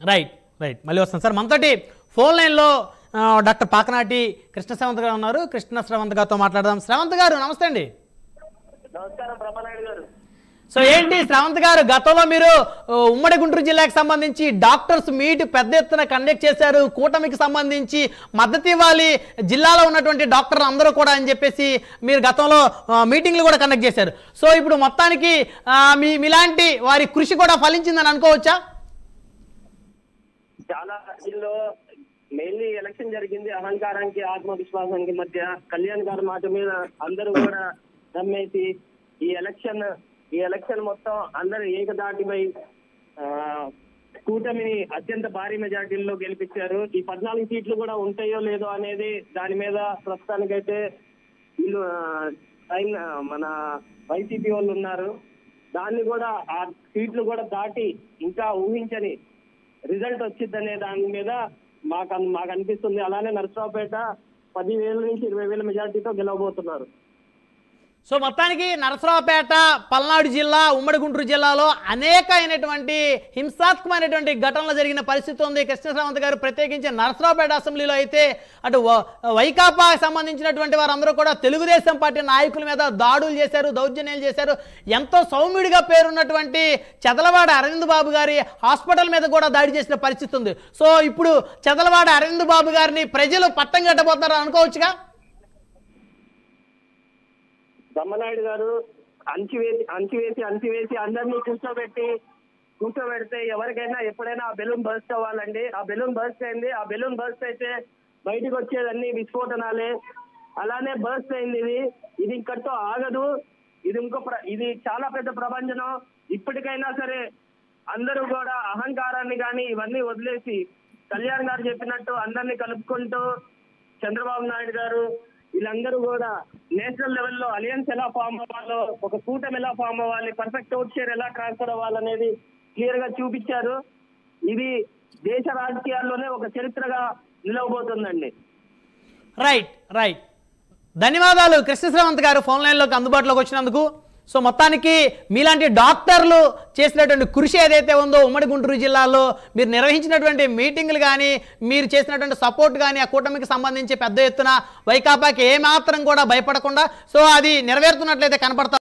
Right right మళ్ళీ వస్తాను sir. మనతోటి ఫోన్ లైన్లో డాక్టర్ పాకనాటి కృష్ణ శ్రవంత్ గారు ఉన్నారు. కృష్ణ శ్రవంత్ గారితో మాట్లాడదాం. శ్రవంత్ గారు నమస్తే అండి. నమస్కారం బ్రహ్మనాయుడు గారు. సో ఏంటి శ్రవంత్ గారు, గతంలో మీరు ఉమ్మడి గుంటూరు జిల్లాకు సంబంధించి డాక్టర్స్ మీట్ పెద్ద ఎత్తున కండక్ట్ చేశారు. కూటమికి సంబంధించి మద్దతు ఇవ్వాలి జిల్లాలో ఉన్నటువంటి డాక్టర్లు అందరూ కూడా అని చెప్పేసి మీరు గతంలో మీటింగ్లు కూడా కండక్ట్ చేశారు. సో ఇప్పుడు మొత్తానికి మీలాంటి వారి కృషి కూడా ఫలించిందని అనుకోవచ్చా? చాలా వీళ్ళు మెయిన్లీ ఎలక్షన్ జరిగింది, అహంకారానికి ఆత్మవిశ్వాసానికి మధ్య. కళ్యాణ్ గారి మాట మీద అందరూ కూడా నమ్మేసి ఈ ఎలక్షన్ మొత్తం అందరూ ఏకదాటిపై కూటమిని అత్యంత భారీ మెజార్టీల్లో గెలిపించారు. ఈ 14 సీట్లు కూడా ఉంటాయో లేదో అనేది దాని మీద ప్రస్తుతానికైతే వీళ్ళు మన వైసీపీ వాళ్ళు ఉన్నారు. దాన్ని కూడా ఆ సీట్లు కూడా దాటి ఇంకా ఊహించని రిజల్ట్ వచ్చిద్దనే దాని మీద మాకు అనిపిస్తుంది. అలానే నరసరావుపేట 10,000 నుంచి 20,000 మెజార్టీతో గెలవబోతున్నారు. సో మొత్తానికి నరసరావుపేట, పల్నాడు జిల్లా, ఉమ్మడి గుంటూరు జిల్లాలో అనేకమైనటువంటి హింసాత్మకమైనటువంటి ఘటనలు జరిగిన పరిస్థితి ఉంది. కృష్ణ శ్రవంత్ గారు ప్రత్యేకించి నరసరావుపేట అసెంబ్లీలో అయితే అటు వైకాపాకి సంబంధించినటువంటి వారందరూ కూడా తెలుగుదేశం పార్టీ నాయకుల మీద దాడులు చేశారు, దౌర్జన్యాలు చేశారు. ఎంతో సౌమ్యుడిగా పేరున్నటువంటి చదలవాడ అరవింద్ బాబు గారి హాస్పిటల్ మీద కూడా దాడి చేసిన పరిస్థితి ఉంది. సో ఇప్పుడు చదలవాడ అరవింద్ బాబు గారిని ప్రజలు పట్టం కట్టబోతారు అనుకోవచ్చుగా? బ్రహ్మనాయుడు గారు అంచివేసి అందరినీ కూర్చోబెడితే ఎవరికైనా ఎప్పుడైనా ఆ బెలూన్ బర్స్ట్ అవ్వాలండి. ఆ బెలూన్ బర్స్ట్ అయింది. ఆ బెలూన్ బర్స్ట్ అయితే బయటకు వచ్చేదన్నీ విస్ఫోటనాలే. అలానే బర్స్ట్ అయింది. ఇది ఇక్కడితో ఆగదు. ఇది చాలా పెద్ద ప్రభంజనం. ఇప్పటికైనా సరే అందరూ కూడా అహంకారాన్ని కానీ ఇవన్నీ వదిలేసి కళ్యాణ్ గారు చెప్పినట్టు అందరినీ కలుపుకుంటూ చంద్రబాబు నాయుడు గారు వీళ్ళందరూ కూడా నేషనల్ లెవెల్లో అలయన్స్ ఎలా ఫామ్ అవ్వాలో, ఒక కూటమి ఎలా ఫామ్ అవ్వాలి, పర్ఫెక్ట్ ఓట్ షేర్ ఎలా ట్రాన్స్ఫర్ అవ్వాలనేది క్లియర్ గా చూపించారు. ఇది దేశ రాజకీయాల్లోనే ఒక చరిత్రగా నిలవబోతుందండి. రైట్ రైట్ ధన్యవాదాలు కృష్ణ శ్రవంత్ గారు ఫోన్ లైన్లోకి అందుబాటులోకి వచ్చినందుకు. సో మొత్తానికి మీలాంటి డాక్టర్లు చేసినటువంటి కృషి ఏదైతే ఉందో ఉమ్మడి గుంటూరు జిల్లాలో మీరు నిర్వహించినటువంటి మీటింగులు కానీ, మీరు చేసినటువంటి సపోర్ట్ కానీ, ఆ కూటమికి సంబంధించి పెద్ద ఎత్తున వైకాపాకి ఏమాత్రం కూడా భయపడకుండా సో అది నెరవేరుతున్నట్లయితే కనపడతా